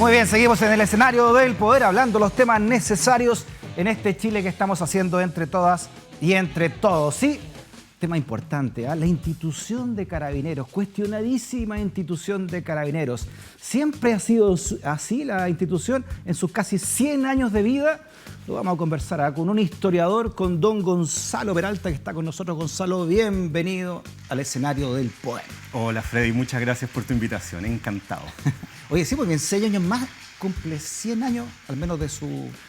Muy bien, seguimos en el escenario del poder hablando los temas necesarios en este Chile que estamos haciendo entre todas y entre todos. Sí, tema importante, la institución de Carabineros, cuestionadísima institución de Carabineros. Siempre ha sido así la institución en sus casi 100 años de vida. Lo vamos a conversar con un historiador, con don Gonzalo Peralta, que está con nosotros. Gonzalo, bienvenido al escenario del poder. Hola Freddy, muchas gracias por tu invitación, encantado. Oye, sí, porque en 6 años más cumple 100 años, al menos de su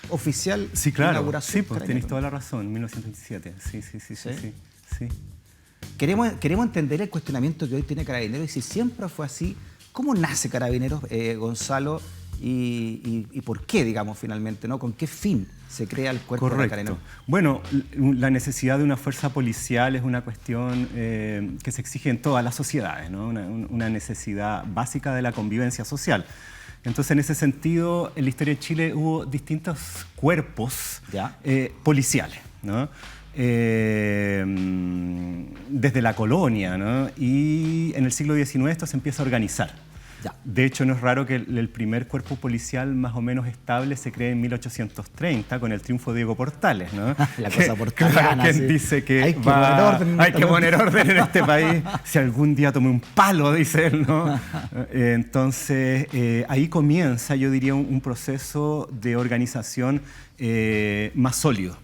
oficial inauguración. Sí, pues tenéis toda la razón, 1927, sí. Queremos entender el cuestionamiento que hoy tiene Carabineros y si siempre fue así. ¿Cómo nace Carabineros, Gonzalo? Y por qué, digamos, finalmente, ¿no? ¿Con qué fin se crea el cuerpo de Carabineros? Bueno, la necesidad de una fuerza policial es una cuestión que se exige en todas las sociedades, ¿no? Una necesidad básica de la convivencia social. Entonces, en ese sentido, en la historia de Chile hubo distintos cuerpos policiales, ¿no? Desde la colonia, ¿no? Y en el siglo XIX esto se empieza a organizar. De hecho, no es raro que el primer cuerpo policial más o menos estable se cree en 1830 con el triunfo de Diego Portales, ¿no? La cosa portaliana, quien dice que hay que poner orden en este país. Si algún día tomé un palo, dice él, ¿no? Entonces, ahí comienza, yo diría, un proceso de organización más sólido.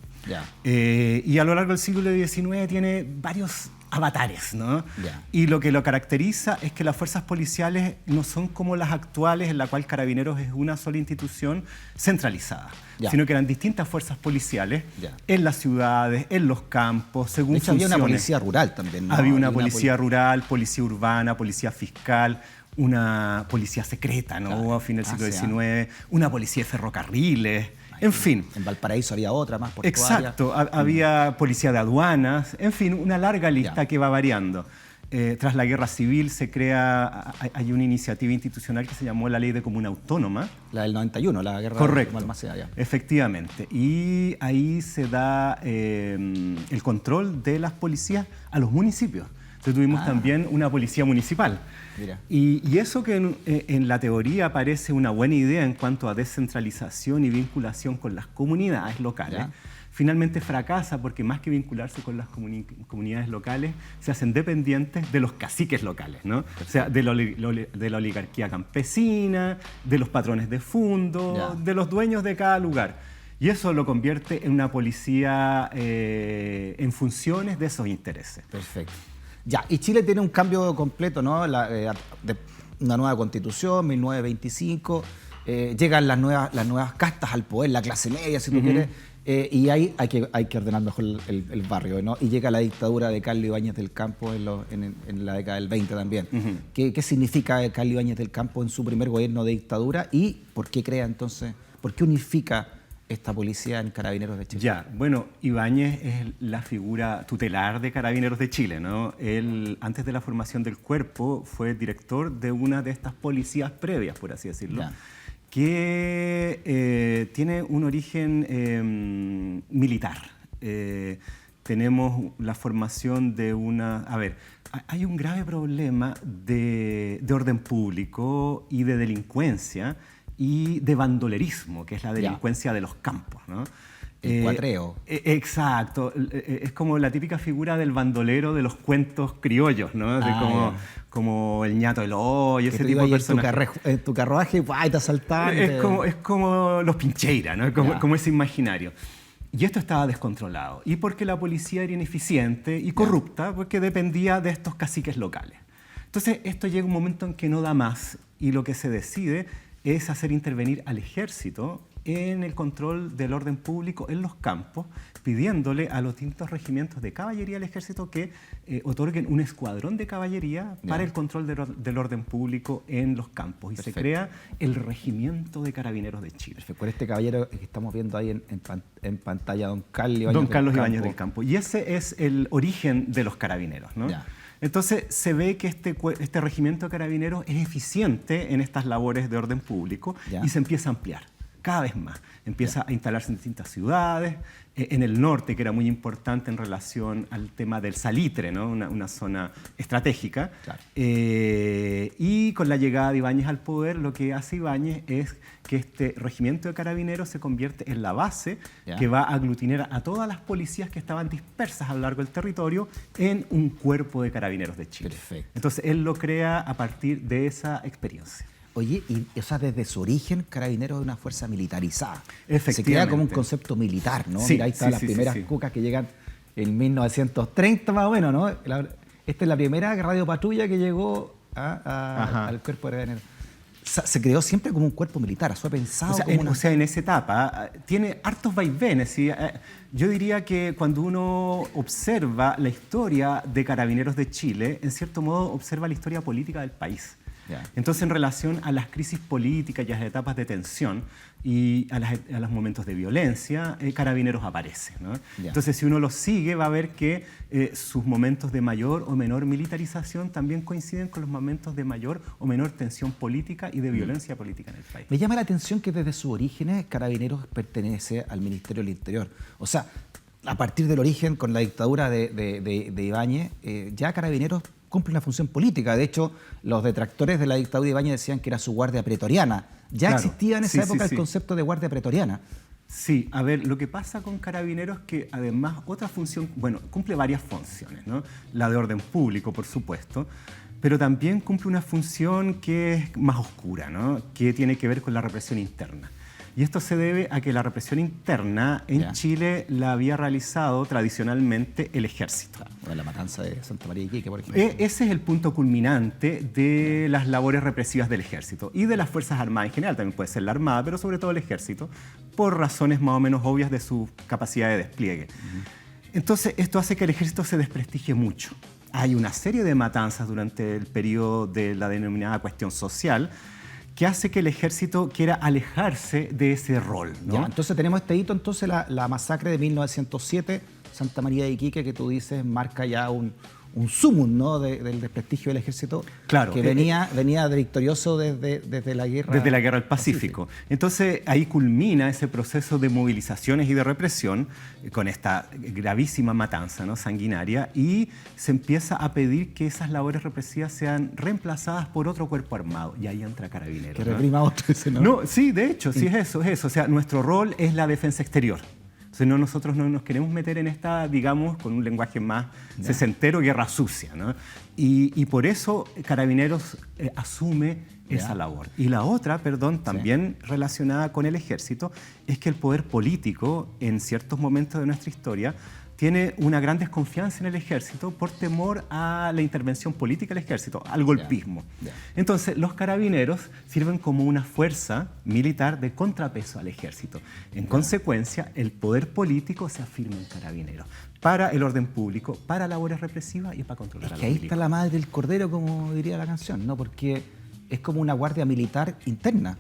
Y a lo largo del siglo XIX tiene varios avatares, ¿no? Y lo que lo caracteriza es que las fuerzas policiales no son como las actuales, en la cual Carabineros es una sola institución centralizada, sino que eran distintas fuerzas policiales en las ciudades, en los campos, según de hecho, funciones. había una policía rural también, ¿no? Había una policía rural, policía urbana, policía fiscal, una policía secreta, ¿no? A fin del siglo XIX, una policía de ferrocarriles. En fin. En Valparaíso había otra más portuaria. Exacto, había policía de aduanas, en fin, una larga lista que va variando. Tras la guerra civil se crea, hay una iniciativa institucional que se llamó la Ley de Comuna Autónoma. La del 91, la guerra Correcto, de Balmaceda. Efectivamente. Y ahí se da el control de las policías a los municipios. Entonces tuvimos también una policía municipal. Y eso que en la teoría parece una buena idea en cuanto a descentralización y vinculación con las comunidades locales, finalmente fracasa porque más que vincularse con las comunidades locales, se hacen dependientes de los caciques locales, ¿no? O sea, de la oligarquía campesina, de los patrones de fondo, de los dueños de cada lugar. Y eso lo convierte en una policía en funciones de esos intereses. Perfecto. Y Chile tiene un cambio completo, ¿no? De una nueva constitución, 1925, llegan las nuevas castas al poder, la clase media, si tú quieres, y ahí hay que ordenar mejor el barrio, ¿no? Y llega la dictadura de Carlos Ibáñez del Campo en la década del 20 también. ¿Qué significa Carlos Ibáñez del Campo en su primer gobierno de dictadura y por qué crea entonces, por qué unifica esta policía en Carabineros de Chile? Bueno, Ibáñez es la figura tutelar de Carabineros de Chile, ¿no? Él, antes de la formación del cuerpo, fue director de una de estas policías previas, por así decirlo, que tiene un origen militar. Tenemos la formación de una... A ver, hay un grave problema de orden público y de delincuencia y de bandolerismo, que es la delincuencia de los campos, ¿no? El cuatreo. Exacto. Es como la típica figura del bandolero de los cuentos criollos, ¿no? Como el ñato del hoyo, ese tipo de personajes. En tu carruaje, ¡ay, te asaltaban! Es como los Pincheira, ¿no? Como ese imaginario. Y esto estaba descontrolado. Y porque la policía era ineficiente y corrupta, porque dependía de estos caciques locales. Entonces, esto llega un momento en que no da más y lo que se decide es hacer intervenir al ejército en el control del orden público en los campos, pidiéndole a los distintos regimientos de caballería del ejército que otorguen un escuadrón de caballería para el control del orden público en los campos. Y se crea el Regimiento de Carabineros de Chile. Por este caballero que estamos viendo ahí en pantalla, don Carlos Ibáñez del Campo. Y ese es el origen de los carabineros, ¿no? Entonces se ve que este regimiento de carabineros es eficiente en estas labores de orden público y se empieza a ampliar. cada vez más. Empieza a instalarse en distintas ciudades, en el norte, que era muy importante en relación al tema del salitre, ¿no? Una zona estratégica. Claro. Y con la llegada de Ibáñez al poder, lo que hace Ibáñez es que este regimiento de carabineros se convierte en la base que va a aglutinar a todas las policías que estaban dispersas a lo largo del territorio en un cuerpo de carabineros de Chile. Perfecto. Entonces, él lo crea a partir de esa experiencia. Oye, y o sea, desde su origen, Carabineros es una fuerza militarizada. Efectivamente. Se crea como un concepto militar, ¿no? Sí, Mira, ahí están las primeras cucas que llegan en 1930 más o menos, ¿no? Esta es la primera radiopatrulla que llegó al cuerpo de Carabineros. Se creó siempre como un cuerpo militar, eso ha pensado o sea, en esa etapa tiene hartos vaivenes. ¿Sí? Yo diría que cuando uno observa la historia de Carabineros de Chile, en cierto modo observa la historia política del país. Entonces, en relación a las crisis políticas y a las etapas de tensión y a los momentos de violencia, Carabineros aparece, ¿no? Entonces, si uno lo sigue, va a ver que sus momentos de mayor o menor militarización también coinciden con los momentos de mayor o menor tensión política y de violencia política en el país. Me llama la atención que desde sus orígenes Carabineros pertenece al Ministerio del Interior. O sea, a partir del origen, con la dictadura de Ibáñez, ya Carabineros cumple una función política. De hecho, los detractores de la dictadura de Ibáñez decían que era su guardia pretoriana. Ya existía en esa época el concepto de guardia pretoriana. Sí, a ver, lo que pasa con Carabineros es que además otra función, bueno, cumple varias funciones, ¿no? La de orden público, por supuesto, pero también cumple una función que es más oscura, ¿no? Que tiene que ver con la represión interna. Y esto se debe a que la represión interna en Chile la había realizado tradicionalmente el ejército. Claro, la matanza de Santa María de Iquique, por ejemplo. Ese es el punto culminante de las labores represivas del ejército y de las Fuerzas Armadas en general. También puede ser la Armada, pero sobre todo el ejército, por razones más o menos obvias de su capacidad de despliegue. Entonces, esto hace que el ejército se desprestigie mucho. Hay una serie de matanzas durante el periodo de la denominada cuestión social, que hace que el ejército quiera alejarse de ese rol, ¿no? Ya, entonces tenemos este hito, entonces la masacre de 1907, Santa María de Iquique, que tú dices marca ya un sumum, ¿no? del desprestigio del ejército, claro, que venía victorioso desde la guerra. Desde la guerra del Pacífico. Entonces ahí culmina ese proceso de movilizaciones y de represión con esta gravísima matanza, ¿no? Sanguinaria, y se empieza a pedir que esas labores represivas sean reemplazadas por otro cuerpo armado. Y ahí entra Carabineros. Que reprima otro, ¿no? No, sí, de hecho, sí es eso. O sea, nuestro rol es la defensa exterior. Entonces, nosotros no nos queremos meter en esta, digamos, con un lenguaje más sesentero, guerra sucia, ¿no? Y por eso Carabineros asume esa labor. Y la otra, también relacionada con el ejército, es que el poder político, en ciertos momentos de nuestra historia, tiene una gran desconfianza en el ejército por temor a la intervención política del ejército, al golpismo. Entonces, los carabineros sirven como una fuerza militar de contrapeso al ejército. En consecuencia, el poder político se afirma en carabineros para el orden público, para labores represivas y para controlar a los militares. Ahí está la madre del cordero, como diría la canción, ¿no? Porque es como una guardia militar interna.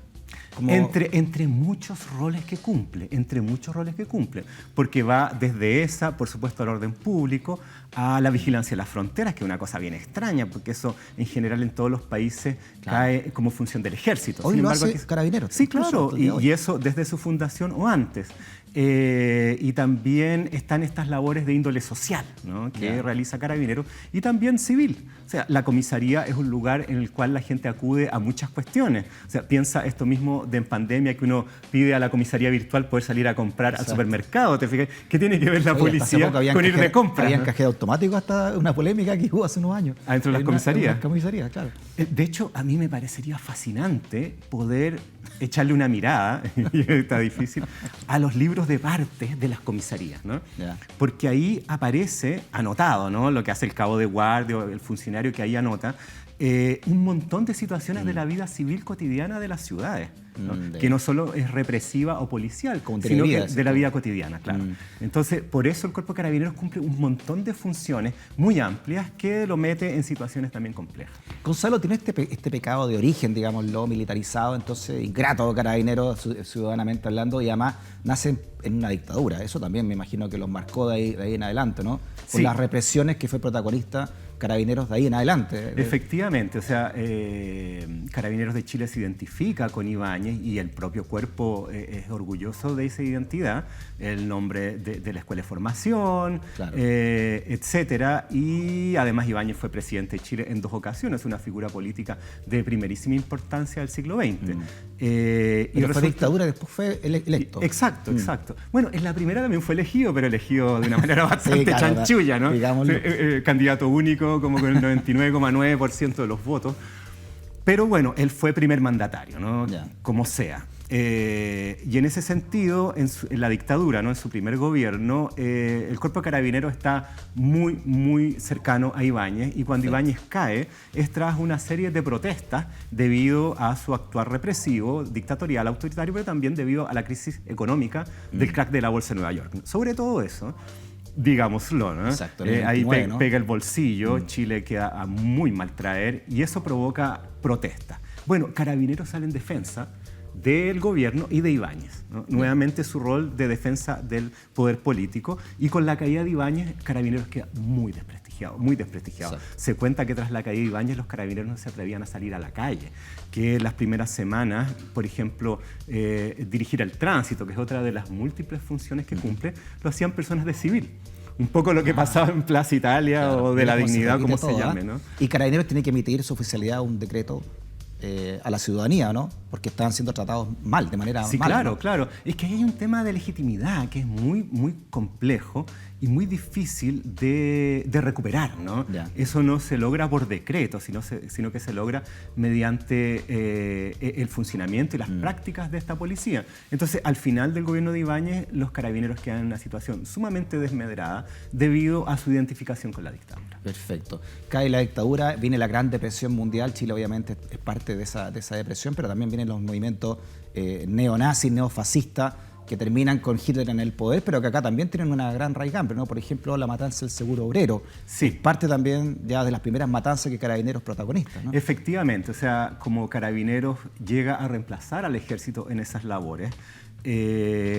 Entre muchos roles que cumple, porque va desde esa, por supuesto, al orden público, a la vigilancia de las fronteras, que es una cosa bien extraña, porque eso en general en todos los países cae como función del ejército. Hoy lo hace Carabineros. Sí, claro, y eso desde su fundación o antes. Y también están estas labores de índole social, ¿no? Que realiza Carabineros, y también civil. O sea, la comisaría es un lugar en el cual la gente acude a muchas cuestiones. O sea, piensa esto mismo de en pandemia, que uno pide a la comisaría virtual poder salir a comprar al supermercado. ¿Te fijas? ¿Qué tiene que ver la policía con ir de compras? Habían cajero automático, hasta una polémica que hubo hace unos años. Dentro de las comisarías. Las comisarías, claro. De hecho, a mí me parecería fascinante poder echarle una mirada, y está difícil, a los libros de partes de las comisarías, ¿no? Porque ahí aparece anotado, ¿no? Lo que hace el cabo de guardia o el funcionario que ahí anota, un montón de situaciones de la vida civil cotidiana de las ciudades, ¿no? Que no solo es represiva o policial, sino que de la vida cotidiana, claro. Entonces, por eso el Cuerpo de Carabineros cumple un montón de funciones muy amplias que lo mete en situaciones también complejas. Gonzalo tiene este pecado de origen, digámoslo, militarizado, entonces ingrato Carabineros, ciudadanamente hablando, y además nace en una dictadura. Eso también me imagino que los marcó de ahí en adelante, ¿no? Por las represiones que fue protagonista carabineros de ahí en adelante. Efectivamente, o sea, Carabineros de Chile se identifica con Ibáñez y el propio cuerpo es orgulloso de esa identidad, el nombre de la Escuela de Formación, claro, etcétera. Y además Ibáñez fue presidente de Chile en 2 ocasiones, una figura política de primerísima importancia del siglo XX. Pero fue dictadura, después fue electo. Exacto, exacto. Bueno, en la primera también fue elegido, pero elegido de una manera bastante chanchulla, ¿no? Candidato único, como con el 99,9% de los votos. Pero bueno, él fue primer mandatario, ¿no? Como sea. Y en ese sentido, en la dictadura, ¿no? En su primer gobierno, el cuerpo de carabineros está muy, muy cercano a Ibáñez, y cuando Ibáñez cae es tras una serie de protestas debido a su actuar represivo, dictatorial, autoritario, pero también debido a la crisis económica del crack de la bolsa de Nueva York. Sobre todo eso, digámoslo, ¿no? Exacto, ahí 29, ¿no? Pega el bolsillo, Chile queda a muy mal traer y eso provoca protestas. Bueno, Carabineros sale en defensa del gobierno y de Ibáñez, ¿no? Nuevamente su rol de defensa del poder político, y con la caída de Ibáñez, Carabineros queda muy desprestigiado, muy desprestigiado. Exacto. Se cuenta que tras la caída de Ibáñez los carabineros no se atrevían a salir a la calle, que las primeras semanas, por ejemplo, dirigir el tránsito, que es otra de las múltiples funciones que cumple, lo hacían personas de civil. Un poco lo que pasaba en Plaza Italia, claro, o de la Dignidad, como se llame, ¿no? Y Carabineros tiene que emitir su oficialidad un decreto a la ciudadanía, ¿no? Porque estaban siendo tratados mal, de manera mala. Sí, claro, ¿no? claro. Es que hay un tema de legitimidad que es muy, muy complejo y muy difícil de recuperar, ¿no? Eso no se logra por decreto, sino que se logra mediante el funcionamiento y las prácticas de esta policía. Entonces, al final del gobierno de Ibáñez, los carabineros quedan en una situación sumamente desmedrada debido a su identificación con la dictadura. Perfecto. Cae la dictadura, viene la Gran Depresión Mundial. Chile obviamente es parte de esa depresión, pero también vienen los movimientos neonazis, neofascistas, que terminan con Hitler en el poder, pero que acá también tienen una gran raigambre, ¿no? Por ejemplo, la matanza del seguro obrero. Sí. Parte también ya de las primeras matanzas que Carabineros protagonistas, ¿no? Efectivamente, o sea, como Carabineros llega a reemplazar al ejército en esas labores,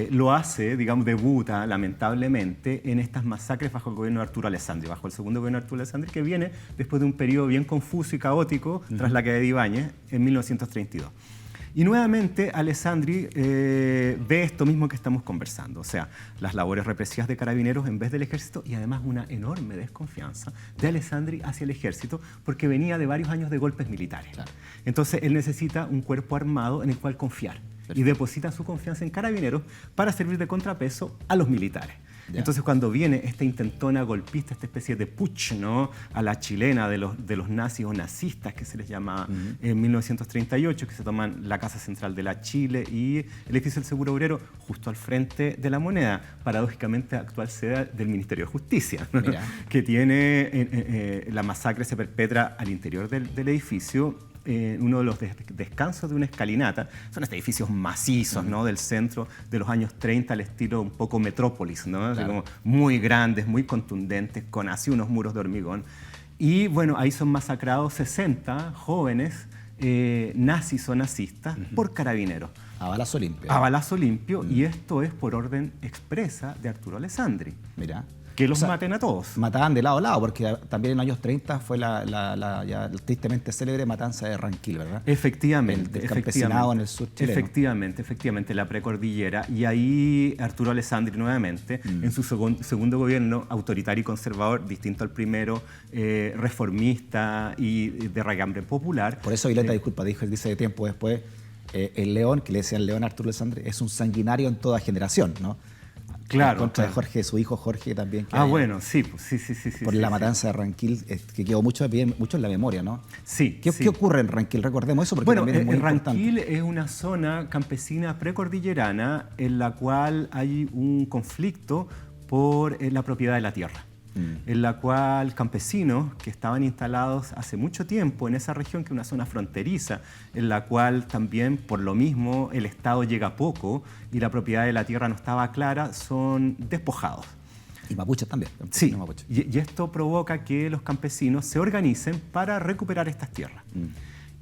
lo hace, digamos, debuta lamentablemente en estas masacres bajo el gobierno de Arturo Alessandri, bajo el segundo gobierno de Arturo Alessandri, que viene después de un periodo bien confuso y caótico tras la caída de Ibáñez en 1932. Y nuevamente Alessandri ve esto mismo que estamos conversando, o sea, las labores represivas de Carabineros en vez del ejército, y además una enorme desconfianza de Alessandri hacia el ejército, porque venía de varios años de golpes militares. Claro. Entonces él necesita un cuerpo armado en el cual confiar. Perfecto. Y deposita su confianza en Carabineros para servir de contrapeso a los militares. Ya. Entonces, cuando viene esta intentona golpista, esta especie de putsch, ¿no?, a la chilena de los nazis o nazistas, que se les llamaba en 1938, que se toman la Casa Central de la Chile y el edificio del Seguro Obrero justo al frente de la Moneda, paradójicamente actual sede del Ministerio de Justicia, ¿no?, que tiene, la masacre se perpetra al interior del edificio, uno de los descansos de una escalinata. Son estos edificios macizos, ¿no?, del centro de los años 30, al estilo un poco Metrópolis, ¿no? Claro. Así como muy grandes, muy contundentes, con así unos muros de hormigón. Y bueno, ahí son masacrados 60 jóvenes nazis o nazistas por Carabineros. A balazo limpio. A balazo limpio, y esto es por orden expresa de Arturo Alessandri. Mira. Que los maten a todos. Mataban de lado a lado, porque también en los años 30 fue la ya tristemente célebre matanza de Ranquil, ¿verdad? Efectivamente. El campesinado en el sur chileno. Efectivamente, la precordillera. Y ahí Arturo Alessandri nuevamente, en su segundo gobierno, autoritario y conservador, distinto al primero, reformista y de raigambre popular. Por eso Violeta, disculpa, dice tiempo después, el león, que le decían león a Arturo Alessandri, es un sanguinario en toda generación, ¿no? Claro. En contra de Jorge, su hijo Jorge también. Bueno, sí. Por la matanza de Ranquil, que quedó mucho en la memoria, ¿no? Sí. ¿Qué ocurre en Ranquil? Recordemos eso, porque bueno, también es muy importante. Ranquil es una zona campesina precordillerana en la cual hay un conflicto por la propiedad de la tierra. En la cual campesinos que estaban instalados hace mucho tiempo en esa región, que es una zona fronteriza, en la cual también por lo mismo el Estado llega poco y la propiedad de la tierra no estaba clara, son despojados. Y mapuches también. Sí, y esto provoca que los campesinos se organicen para recuperar estas tierras.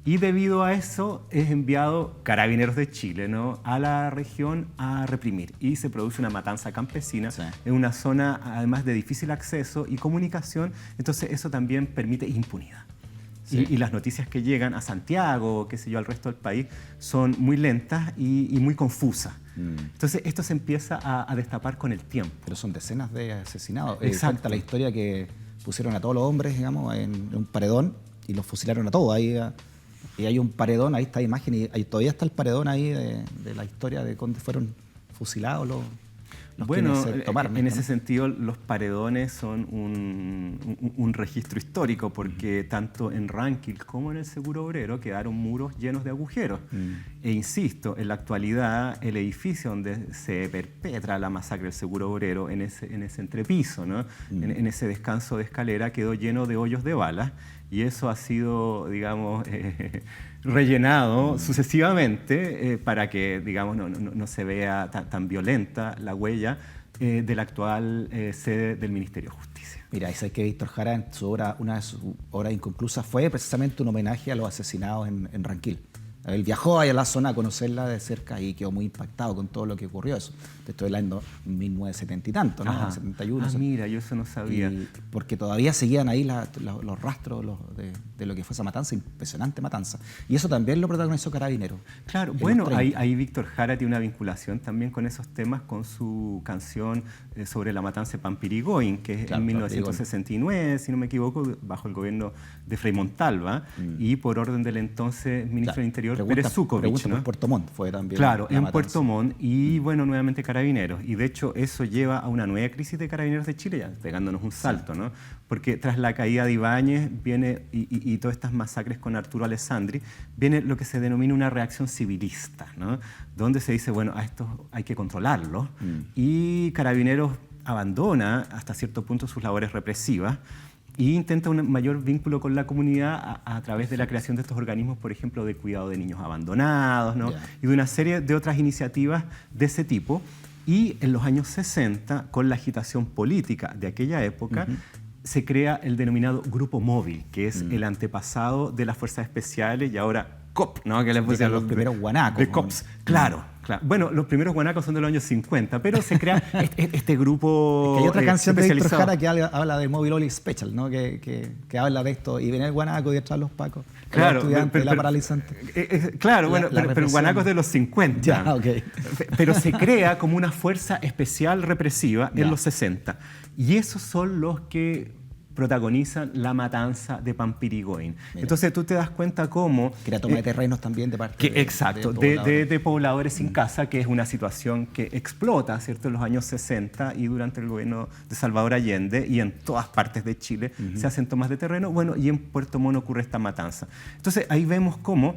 Y debido a eso es enviado Carabineros de Chile, ¿no?, a la región a reprimir. Y se produce una matanza campesina en una zona además de difícil acceso y comunicación. Entonces eso también permite impunidad. Y las noticias que llegan a Santiago, qué sé yo, al resto del país, son muy lentas y muy confusas. Entonces esto se empieza a destapar con el tiempo. Pero son decenas de asesinados. Exacto. Cuenta la historia que pusieron a todos los hombres, digamos, en un paredón y los fusilaron a todos. Ahí, y hay un paredón, ahí está la imagen, y todavía está el paredón ahí de la historia de cuando fueron fusilados los bueno, quienes se tomaron. en ese sentido, los paredones son un registro histórico, porque tanto en Ranquil como en el Seguro Obrero quedaron muros llenos de agujeros. E insisto, en la actualidad, el edificio donde se perpetra la masacre del Seguro Obrero, en ese entrepiso, ¿no?, en ese descanso de escalera, quedó lleno de hoyos de balas. Y eso ha sido, digamos, rellenado sucesivamente para que, digamos, no se vea tan violenta la huella de la actual sede del Ministerio de Justicia. Mira, es que Víctor Jara, en su obra, una de sus obras inconclusas, fue precisamente un homenaje a los asesinados en Ranquil. Él viajó ahí a la zona a conocerla de cerca y quedó muy impactado con todo lo que ocurrió. Eso. Te estoy hablando de 1970 y tanto, ¿no? Ajá. 71. Mira, yo eso no sabía. Porque todavía seguían ahí los rastros de lo que fue esa matanza, impresionante matanza. Y eso también lo protagonizó Carabineros. Claro, bueno, ahí Víctor Jara tiene una vinculación también con esos temas, con su canción sobre la matanza de Pampirigoyen, que es en 1969, si no me equivoco, bajo el gobierno de Frei Montalva, y por orden del entonces ministro del Interior, Pérez Zukovich, ¿no? En Puerto Montt fue también. Claro, en Puerto Montt, y bueno, nuevamente Carabineros. Y de hecho eso lleva a una nueva crisis de Carabineros de Chile, ya pegándonos un salto, ¿no? Porque tras la caída de Ibáñez viene, y todas estas masacres con Arturo Alessandri, viene lo que se denomina una reacción civilista, ¿no?, donde se dice, bueno, a esto hay que controlarlo, y Carabineros abandona hasta cierto punto sus labores represivas y intenta un mayor vínculo con la comunidad a través de la creación de estos organismos, por ejemplo, de cuidado de niños abandonados, ¿no?, y de una serie de otras iniciativas de ese tipo. Y en los años 60, con la agitación política de aquella época, se crea el denominado Grupo Móvil, que es el antepasado de las Fuerzas Especiales y ahora COP, ¿no?, que le pusieron los primeros guanacos. De COPS, claro. Bueno, los primeros guanacos son de los años 50, pero se crea este grupo. Es que hay otra canción de Víctor Jara que habla de Móvil Oli Special, ¿no?, que habla de esto. Y viene el guanaco y detrás los pacos. Claro, la paralizante. Claro, bueno, pero el guanaco es de los 50. Ya, okay. Pero se crea como una fuerza especial represiva en los 60. Y esos son los que protagonizan la matanza de Pampirigoyen. Entonces tú te das cuenta cómo... Que era toma de terrenos también de parte exacto, de pobladores sin casa, que es una situación que explota, ¿cierto?, en los años 60 y durante el gobierno de Salvador Allende, y en todas partes de Chile se hacen tomas de terreno. Bueno, y en Puerto Montt ocurre esta matanza. Entonces ahí vemos cómo,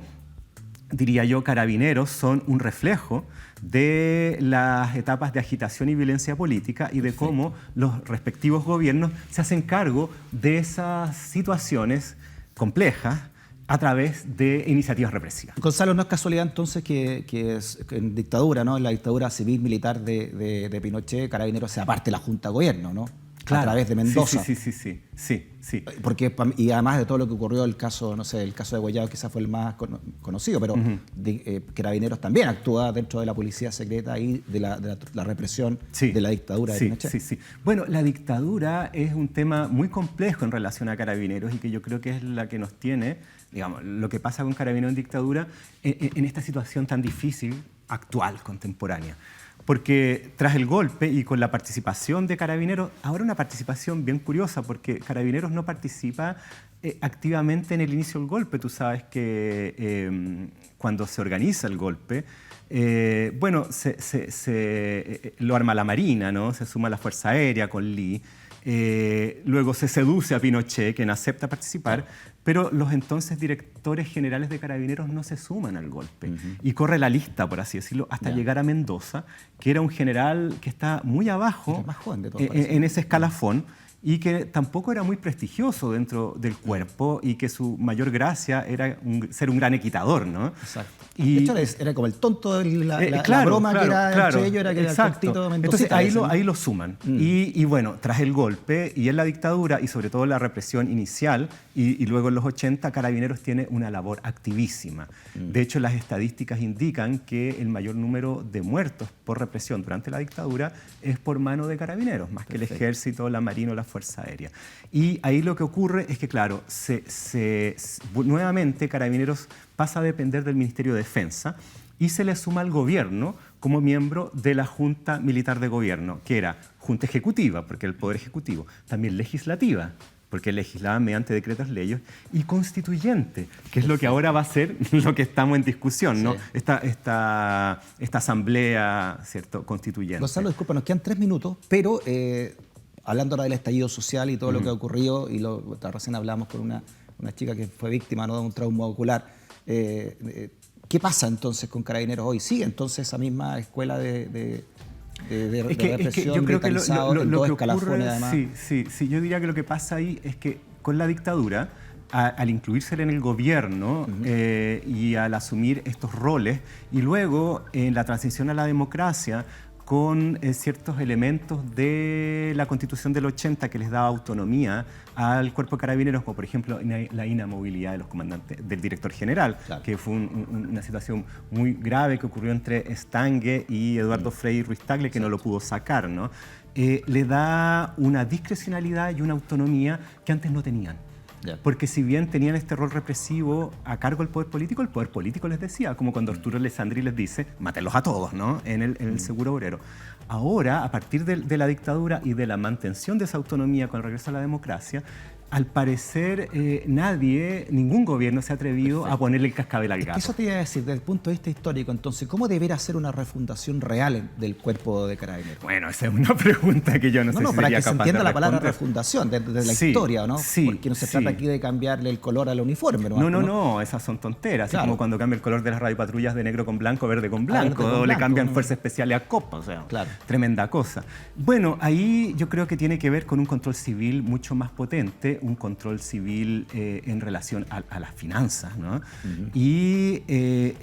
diría yo, Carabineros son un reflejo de las etapas de agitación y violencia política y de cómo los respectivos gobiernos se hacen cargo de esas situaciones complejas a través de iniciativas represivas. Gonzalo, no es casualidad entonces que en dictadura, ¿no?, en la dictadura civil-militar de Pinochet, Carabineros sea parte de la Junta de Gobierno, ¿no? Claro. A través de Mendoza. Sí. Porque, y además de todo lo que ocurrió, el caso de Guayabo quizás fue el más conocido, pero Carabineros también actúa dentro de la policía secreta y de la represión de la dictadura de Pinochet. Sí. Bueno, la dictadura es un tema muy complejo en relación a Carabineros y que yo creo que es la que nos tiene, digamos, lo que pasa con Carabineros en dictadura en esta situación tan difícil, actual, contemporánea. Porque tras el golpe y con la participación de Carabineros, ahora una participación bien curiosa, porque Carabineros no participa activamente en el inicio del golpe. Tú sabes que cuando se organiza el golpe, bueno, lo arma la Marina, ¿no? Se suma la Fuerza Aérea con Lee. Luego se seduce a Pinochet, quien acepta participar, pero los entonces directores generales de Carabineros no se suman al golpe. Y corre la lista, por así decirlo, hasta llegar a Mendoza, que era un general que está muy abajo más joven de todo, en ese escalafón, y que tampoco era muy prestigioso dentro del cuerpo y que su mayor gracia era ser un gran equitador, ¿no? Exacto. Y, de hecho, era como el tonto, la claro, broma claro, que era claro, entre ellos, era que exacto. era el tontito Mendocita. Entonces ahí lo suman. Y bueno, tras el golpe y en la dictadura y sobre todo la represión inicial y luego en los 80, Carabineros tiene una labor activísima. De hecho, las estadísticas indican que el mayor número de muertos por represión durante la dictadura es por mano de Carabineros, más que el Ejército, la Marina o la Fuerza Aérea. Y ahí lo que ocurre es que, claro, nuevamente Carabineros pasa a depender del Ministerio de Defensa y se le suma al gobierno como miembro de la Junta Militar de Gobierno, que era Junta Ejecutiva, porque era el Poder Ejecutivo, también legislativa, porque legislaba mediante decretos leyes, y constituyente, que es lo que ahora va a ser lo que estamos en discusión, ¿no? Esta asamblea, ¿cierto?, constituyente. Gonzalo, disculpa, nos quedan 3 minutos, pero hablando ahora del estallido social y todo lo que ha ocurrido, y recién hablamos con una chica que fue víctima, ¿no?, de un trauma ocular. ¿Qué pasa entonces con Carabineros hoy? ¿Sigue entonces esa misma escuela de represión, yo creo que lo que ocurre, además? Sí, yo diría que lo que pasa ahí es que con la dictadura, al incluirse en el gobierno y al asumir estos roles, y luego en la transición a la democracia, con ciertos elementos de la Constitución del 80 que les daba autonomía al Cuerpo de Carabineros, como por ejemplo la inamovilidad de los comandantes, del director general, claro, que fue una situación muy grave que ocurrió entre Estangue y Eduardo Frei Ruiz Tagle, que no lo pudo sacar, ¿no? Le da una discrecionalidad y una autonomía que antes no tenían. Porque si bien tenían este rol represivo a cargo del poder político les decía, como cuando Arturo Alessandri les dice, mátenlos a todos, ¿no?, en el Seguro Obrero. Ahora, a partir de la dictadura y de la mantención de esa autonomía con el regreso a la democracia, al parecer ningún gobierno se ha atrevido a ponerle el cascabel al gato. Eso te iba a decir, desde el punto de vista histórico, entonces, ¿cómo debería ser una refundación real del Cuerpo de Carabineros? Bueno, esa es una pregunta que yo no sé si para sería que se capaz entienda de la palabra responder. refundación, de la historia, ¿no? Sí, porque no se trata aquí de cambiarle el color al uniforme. No, esas son tonteras. Claro. Es como cuando cambia el color de las radiopatrullas de negro con blanco, verde con blanco, o le cambian fuerzas especiales a copa, o sea, claro, tremenda cosa. Bueno, ahí yo creo que tiene que ver con un control civil mucho más potente, un control civil en relación a las finanzas, ¿no? Y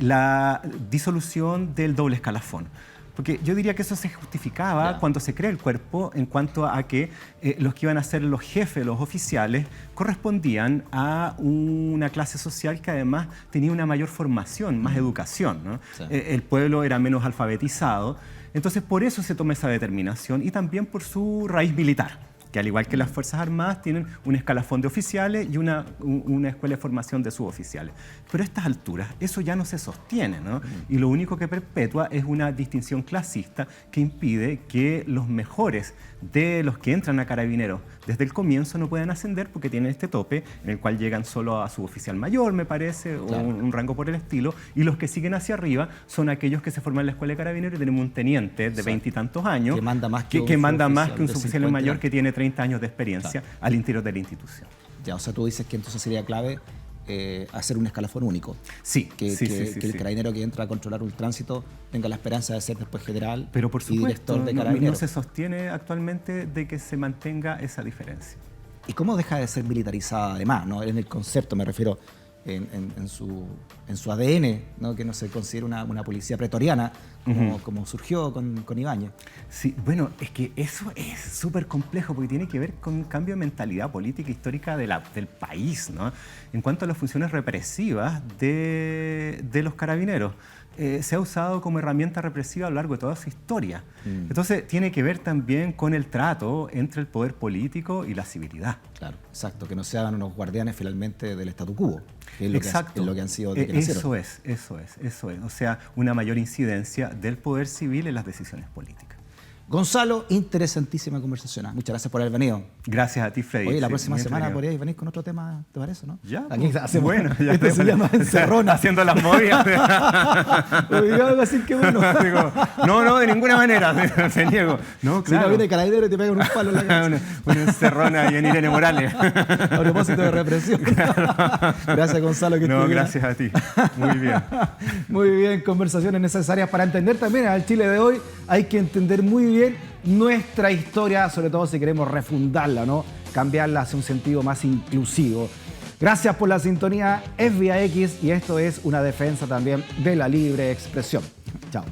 la disolución del doble escalafón. Porque yo diría que eso se justificaba cuando se crea el cuerpo en cuanto a que los que iban a ser los jefes, los oficiales, correspondían a una clase social que además tenía una mayor formación, más educación, ¿no? Sí. El pueblo era menos alfabetizado. Entonces, por eso se toma esa determinación y también por su raíz militar, que al igual que las Fuerzas Armadas tienen un escalafón de oficiales y una escuela de formación de suboficiales. Pero a estas alturas eso ya no se sostiene, ¿no? Y lo único que perpetúa es una distinción clasista que impide que los mejores de los que entran a Carabineros desde el comienzo no puedan ascender porque tienen este tope en el cual llegan solo a suboficial mayor, me parece, claro, o un rango por el estilo, y los que siguen hacia arriba son aquellos que se forman en la escuela de Carabineros y tenemos un teniente de 20 y tantos años que manda más que un suboficial mayor que tiene 30 años de experiencia, claro, al interior de la institución. Ya, o sea, tú dices que entonces sería clave hacer un escalafón único. Sí, que el carabinero que entra a controlar un tránsito tenga la esperanza de ser después general, pero por supuesto, y director de Carabineros. No se sostiene actualmente de que se mantenga esa diferencia. ¿Y cómo deja de ser militarizada además, ¿no? En el concepto me refiero, en su ADN, ¿no? Que no se considera una policía pretoriana como surgió con Ibáñez. Sí, bueno, es que eso es súper complejo porque tiene que ver con un cambio de mentalidad política histórica del país, ¿no? En cuanto a las funciones represivas de los carabineros. Se ha usado como herramienta represiva a lo largo de toda su historia. Entonces, tiene que ver también con el trato entre el poder político y la civilidad. Claro, exacto, que no sean unos guardianes finalmente del statu quo, que es lo que han sido. Eso es. O sea, una mayor incidencia del poder civil en las decisiones políticas. Gonzalo, interesantísima conversación. Muchas gracias por haber venido. Gracias a ti, Freddy. Oye, la próxima semana podríais venir con otro tema, ¿te parece, no? Ya. Aquí hacemos, bueno, ya esto se llama encerrona. Haciendo las movidas. Oiga, así que bueno. No, de ninguna manera. Se niego. No, claro. Si no viene Carabinero y te pegan un palo en la cabeza. Una encerrona y en Irene Morales. A propósito de represión. Claro. Gracias, Gonzalo. Gracias a ti. Muy bien. Muy bien, conversaciones necesarias para entender también al Chile de hoy. Hay que entender muy bien también nuestra historia, sobre todo si queremos refundarla, ¿no? Cambiarla hacia un sentido más inclusivo. Gracias por la sintonía. Es Vía X y esto es una defensa también de la libre expresión. Chao.